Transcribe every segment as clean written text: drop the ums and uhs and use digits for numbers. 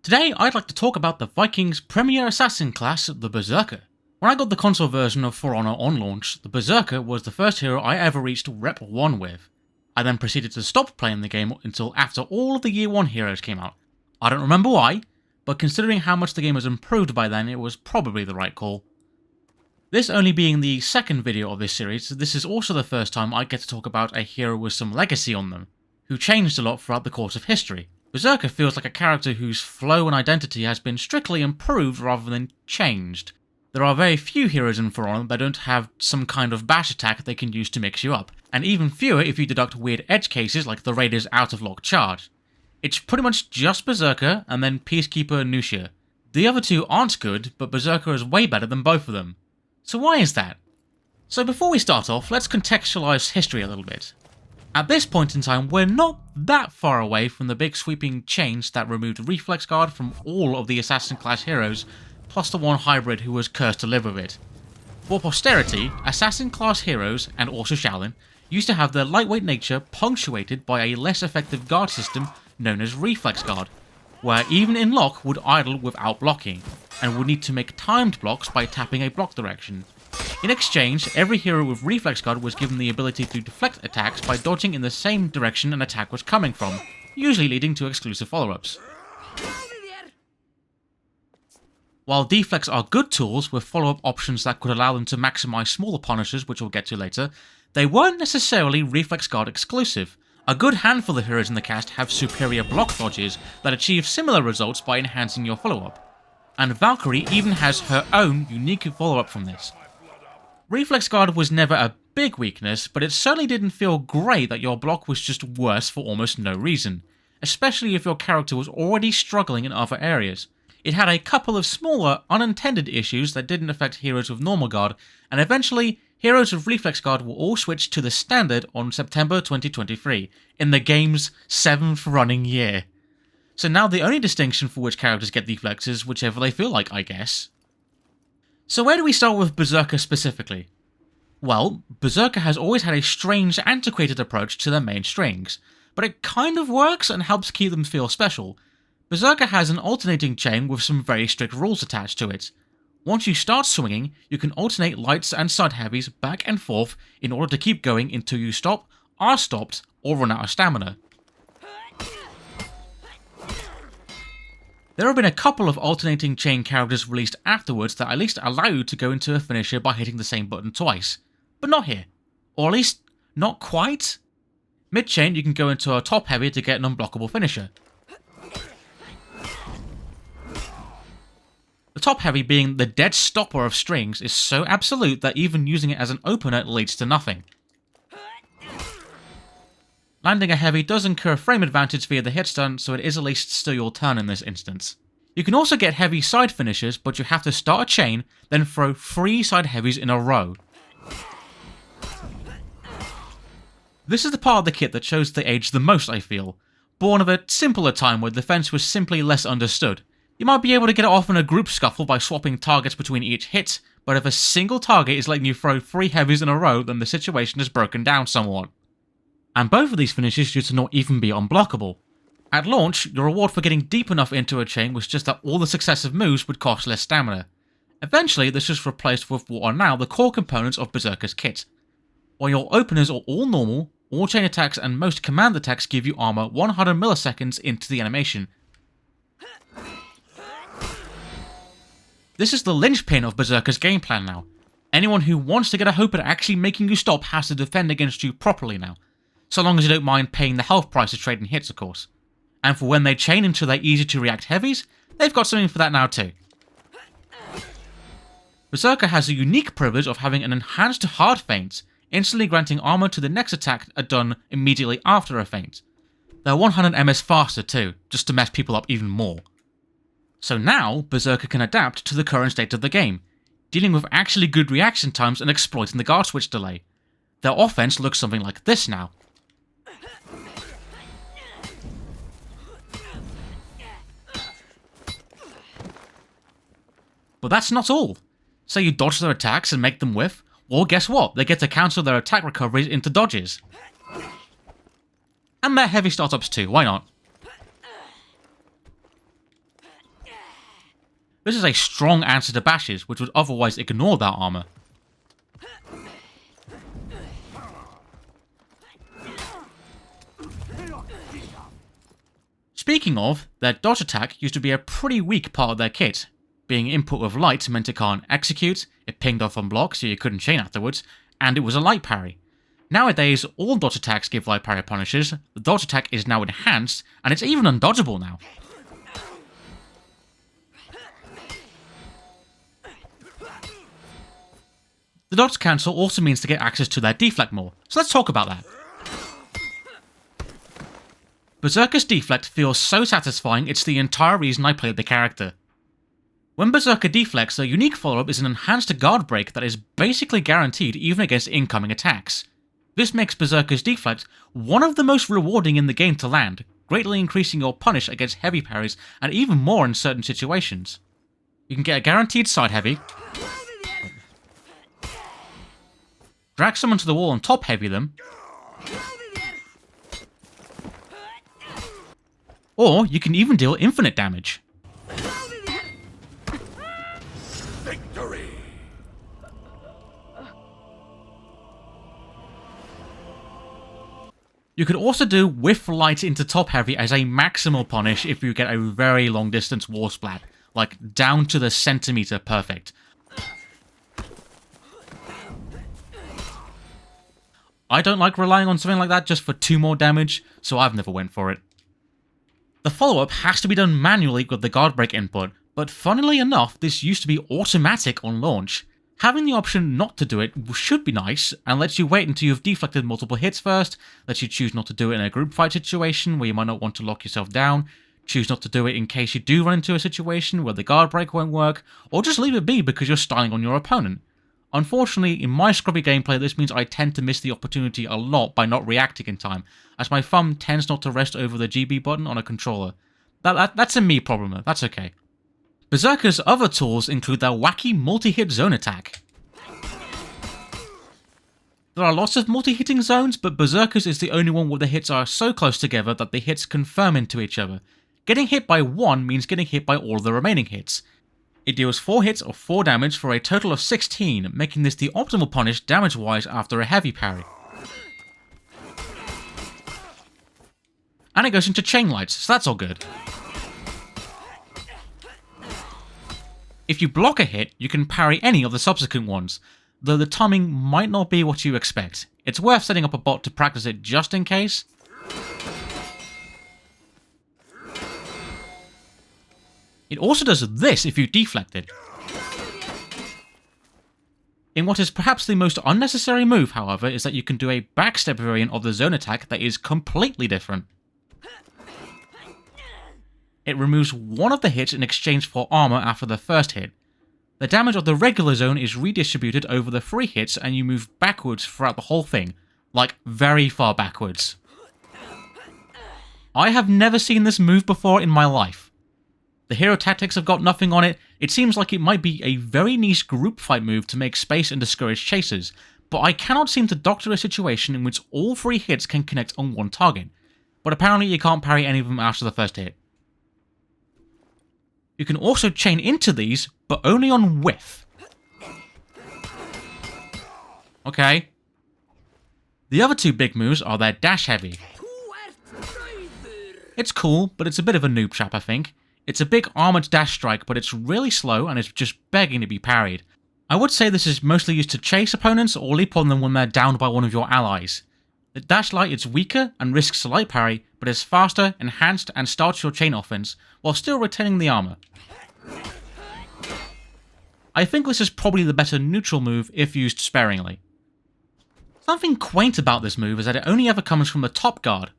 Today, I'd like to talk about the Vikings' premier assassin class, the Berserker. When I got the console version of For Honor on launch, the Berserker was the first hero I ever reached Rep 1 with. I then proceeded to stop playing the game until after all of the Year 1 heroes came out. I don't remember why, but considering how much the game has improved by then, it was probably the right call. This only being the second video of this series, this is also the first time I get to talk about a hero with some legacy on them, who changed a lot throughout the course of history. Berserker feels like a character whose flow and identity has been strictly improved rather than changed. There are very few heroes in For Honor that don't have some kind of bash attack they can use to mix you up, and even fewer if you deduct weird edge cases like the Raider's out of lock charge. It's pretty much just Berserker and then Peacekeeper Nushir. The other two aren't good, but Berserker is way better than both of them. So why is that? So before we start off, let's contextualize history a little bit. At this point in time, we're not that far away from the big sweeping change that removed Reflex Guard from all of the Assassin class heroes, plus the one hybrid who was cursed to live with it. For posterity, Assassin class heroes, and also Shaolin, used to have their lightweight nature punctuated by a less effective guard system known as Reflex Guard, where even in lock would idle without blocking, and would need to make timed blocks by tapping a block direction. In exchange, every hero with Reflex Guard was given the ability to deflect attacks by dodging in the same direction an attack was coming from, usually leading to exclusive follow-ups. While deflects are good tools with follow-up options that could allow them to maximize smaller punishers, which we'll get to later, they weren't necessarily Reflex Guard exclusive. A good handful of heroes in the cast have superior block dodges that achieve similar results by enhancing your follow-up. And Valkyrie even has her own unique follow-up from this. Reflex Guard was never a big weakness, but it certainly didn't feel great that your block was just worse for almost no reason, especially if your character was already struggling in other areas. It had a couple of smaller, unintended issues that didn't affect heroes with normal guard, and eventually, heroes with Reflex Guard will all switch to the standard on September 2023, in the game's 7th running year. So now the only distinction for which characters get deflects is whichever they feel like, I guess. So where do we start with Berserker specifically? Well, Berserker has always had a strange, antiquated approach to their main strings, but it kind of works and helps keep them feel special. Berserker has an alternating chain with some very strict rules attached to it. Once you start swinging, you can alternate lights and side heavies back and forth in order to keep going until you stop, are stopped, or run out of stamina. There have been a couple of alternating chain characters released afterwards that at least allow you to go into a finisher by hitting the same button twice, but not here. Or at least, not quite. Mid-chain you can go into a top heavy to get an unblockable finisher. The top heavy being the dead stopper of strings is so absolute that even using it as an opener leads to nothing. Landing a heavy does incur frame advantage via the hit stun, so it is at least still your turn in this instance. You can also get heavy side finishers, but you have to start a chain, then throw 3 side heavies in a row. This is the part of the kit that shows the age the most, I feel. Born of a simpler time where defense was simply less understood. You might be able to get it off in a group scuffle by swapping targets between each hit, but if a single target is letting you throw 3 heavies in a row, then the situation is broken down somewhat. And both of these finishes used to not even be unblockable. At launch, your reward for getting deep enough into a chain was just that all the successive moves would cost less stamina. Eventually, this was replaced with what are now the core components of Berserker's kit. While your openers are all normal, all chain attacks and most command attacks give you armor 100 milliseconds into the animation. This is the linchpin of Berserker's game plan now. Anyone who wants to get a hope at actually making you stop has to defend against you properly now. So long as you don't mind paying the health price of trading hits, of course. And for when they chain into their easy-to-react heavies, they've got something for that now too. Berserker has the unique privilege of having an enhanced hard feint, instantly granting armor to the next attack done immediately after a feint. They're 100 ms faster too, just to mess people up even more. So now, Berserker can adapt to the current state of the game, dealing with actually good reaction times and exploiting the guard switch delay. Their offense looks something like this now. But that's not all. Say you dodge their attacks and make them whiff, well guess what, they get to cancel their attack recoveries into dodges. And their heavy startups too, why not? This is a strong answer to bashes, which would otherwise ignore that armor. Speaking of, their dodge attack used to be a pretty weak part of their kit. Being input with light meant it can't execute, it pinged off on block so you couldn't chain afterwards, and it was a light parry. Nowadays, all dodge attacks give light parry punishes, the dodge attack is now enhanced, and it's even undodgeable now. The dodge cancel also means to get access to their deflect more, so let's talk about that. Berserker's deflect feels so satisfying, it's the entire reason I played the character. When Berserker deflects, a unique follow-up is an enhanced guard break that is basically guaranteed even against incoming attacks. This makes Berserker's deflect one of the most rewarding in the game to land, greatly increasing your punish against heavy parries and even more in certain situations. You can get a guaranteed side heavy, drag someone to the wall and top heavy them, or you can even deal infinite damage. Victory! You could also do whiff light into top heavy as a maximal punish if you get a very long distance wall splat, like down to the centimeter perfect. I don't like relying on something like that just for 2 more damage, so I've never went for it. The follow-up has to be done manually with the guard break input, but funnily enough, this used to be automatic on launch. Having the option not to do it should be nice, and lets you wait until you've deflected multiple hits first, lets you choose not to do it in a group fight situation where you might not want to lock yourself down, choose not to do it in case you do run into a situation where the guard break won't work, or just leave it be because you're styling on your opponent. Unfortunately, in my scrubby gameplay, this means I tend to miss the opportunity a lot by not reacting in time, as my thumb tends not to rest over the GB button on a controller. That's a me problem, that's okay. Berserker's other tools include their wacky multi-hit zone attack. There are lots of multi-hitting zones, but Berserker's is the only one where the hits are so close together that the hits confirm into each other. Getting hit by one means getting hit by all the remaining hits. It deals 4 hits of 4 damage for a total of 16, making this the optimal punish damage-wise after a heavy parry. And it goes into chain lights, so that's all good. If you block a hit, you can parry any of the subsequent ones, though the timing might not be what you expect. It's worth setting up a bot to practice it just in case. It also does this if you deflect it. In what is perhaps the most unnecessary move, however, is that you can do a backstep variant of the zone attack that is completely different. It removes one of the hits in exchange for armor after the first hit. The damage of the regular zone is redistributed over the 3 hits and you move backwards throughout the whole thing. Like, very far backwards. I have never seen this move before in my life. The hero tactics have got nothing on it. It seems like it might be a very niche group fight move to make space and discourage chasers, but I cannot seem to doctor a situation in which all 3 hits can connect on one target. But apparently you can't parry any of them after the first hit. You can also chain into these, but only on whiff. Okay. The other 2 big moves are their dash heavy. It's cool, but it's a bit of a noob trap, I think. It's a big armoured dash strike, but it's really slow and it's just begging to be parried. I would say this is mostly used to chase opponents or leap on them when they're downed by one of your allies. The dash light is weaker and risks a light parry, but is faster, enhanced, and starts your chain offense, while still retaining the armour. I think this is probably the better neutral move if used sparingly. Something quaint about this move is that it only ever comes from the top guard.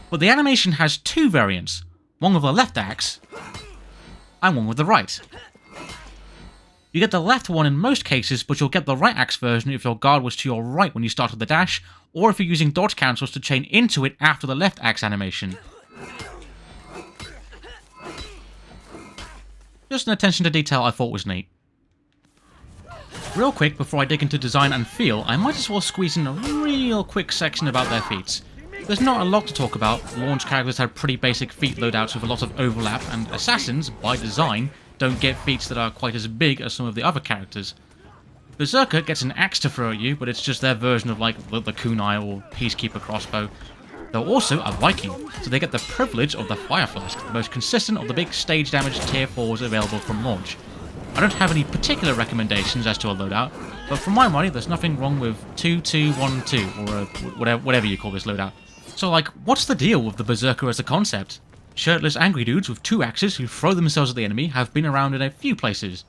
But the animation has 2 variants, one with the left axe, and one with the right. You get the left one in most cases, but you'll get the right axe version if your guard was to your right when you started the dash, or if you're using dodge cancels to chain into it after the left axe animation. Just an attention to detail I thought was neat. Real quick, before I dig into design and feel, I might as well squeeze in a real quick section about their feats. There's not a lot to talk about. Launch characters have pretty basic feat loadouts with a lot of overlap, and assassins, by design, don't get feats that are quite as big as some of the other characters. Berserker gets an axe to throw at you, but it's just their version of like the kunai or peacekeeper crossbow. They're also a viking, so they get the privilege of the fire flask, the most consistent of the big stage damage tier 4s available from launch. I don't have any particular recommendations as to a loadout, but for my money there's nothing wrong with 2-2-1-2, or whatever you call this loadout. So like, what's the deal with the Berserker as a concept? Shirtless angry dudes with 2 axes who throw themselves at the enemy have been around in a few places.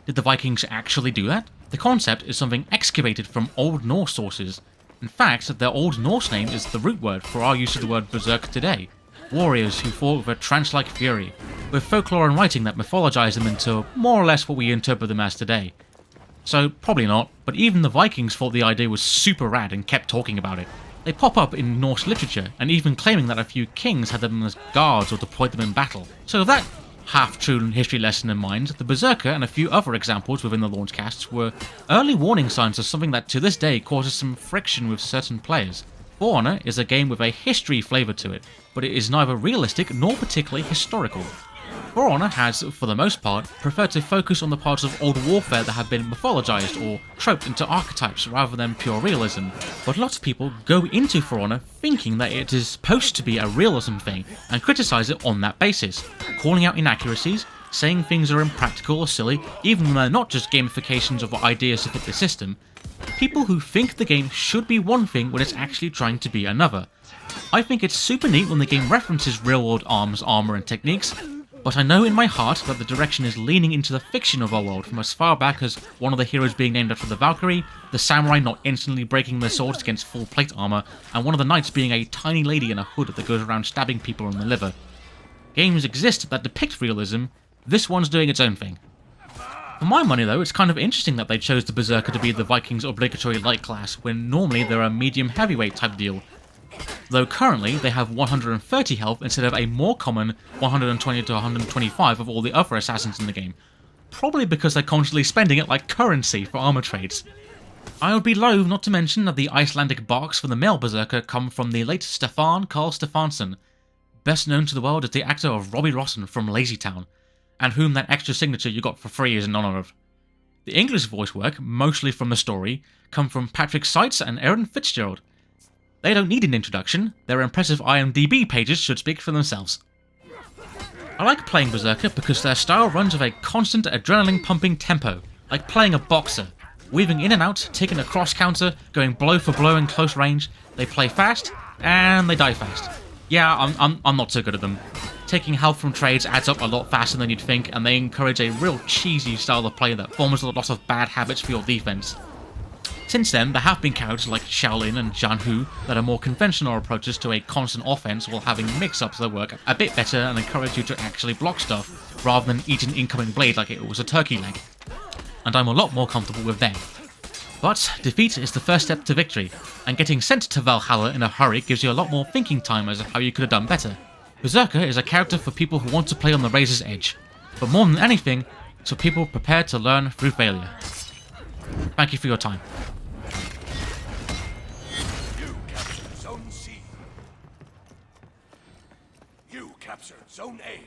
Did the Vikings actually do that? The concept is something excavated from Old Norse sources. In fact, their Old Norse name is the root word for our use of the word berserk today. Warriors who fought with a trance-like fury, with folklore and writing that mythologize them into more or less what we interpret them as today. So, probably not, but even the Vikings thought the idea was super rad and kept talking about it. They pop up in Norse literature, and even claiming that a few kings had them as guards or deployed them in battle. So with that half-true history lesson in mind, the Berserker and a few other examples within the launch casts were early warning signs of something that to this day causes some friction with certain players. For Honor is a game with a history flavour to it, but it is neither realistic nor particularly historical. For Honor has, for the most part, preferred to focus on the parts of old warfare that have been mythologized or troped into archetypes rather than pure realism, but lots of people go into For Honor thinking that it is supposed to be a realism thing and criticize it on that basis, calling out inaccuracies, saying things are impractical or silly, even when they're not just gamifications of ideas to fit the system. People who think the game should be one thing when it's actually trying to be another. I think it's super neat when the game references real-world arms, armor and techniques, but I know in my heart that the direction is leaning into the fiction of our world from as far back as one of the heroes being named after the Valkyrie, the samurai not instantly breaking their swords against full plate armor, and one of the knights being a tiny lady in a hood that goes around stabbing people in the liver. Games exist that depict realism, this one's doing its own thing. For my money though, it's kind of interesting that they chose the Berserker to be the Vikings' obligatory light class when normally they're a medium heavyweight type deal. Though currently they have 130 health instead of a more common 120 to 125 of all the other assassins in the game. Probably because they're constantly spending it like currency for armor trades. I would be loath not to mention that the Icelandic barks for the male Berserker come from the late Stefan Karl Stefansson, best known to the world as the actor of Robbie Rossen from Lazytown, and whom that extra signature you got for free is in honour of. The English voice work, mostly from the story, come from Patrick Seitz and Aaron Fitzgerald. They don't need an introduction, their impressive IMDb pages should speak for themselves. I like playing Berserker because their style runs with a constant adrenaline-pumping tempo, like playing a boxer, weaving in and out, taking a cross-counter, going blow for blow in close range. They play fast, and they die fast. Yeah, I'm not so good at them. Taking health from trades adds up a lot faster than you'd think, and they encourage a real cheesy style of play that forms a lot of bad habits for your defense. Since then, there have been characters like Shaolin and Jianhu that are more conventional approaches to a constant offense while having mix-ups that work a bit better and encourage you to actually block stuff, rather than eat an incoming blade like it was a turkey leg. And I'm a lot more comfortable with them. But defeat is the first step to victory, and getting sent to Valhalla in a hurry gives you a lot more thinking time as to how you could have done better. Berserker is a character for people who want to play on the razor's edge, but more than anything, it's for people prepared to learn through failure. Thank you for your time. You captured Zone C. You captured Zone A.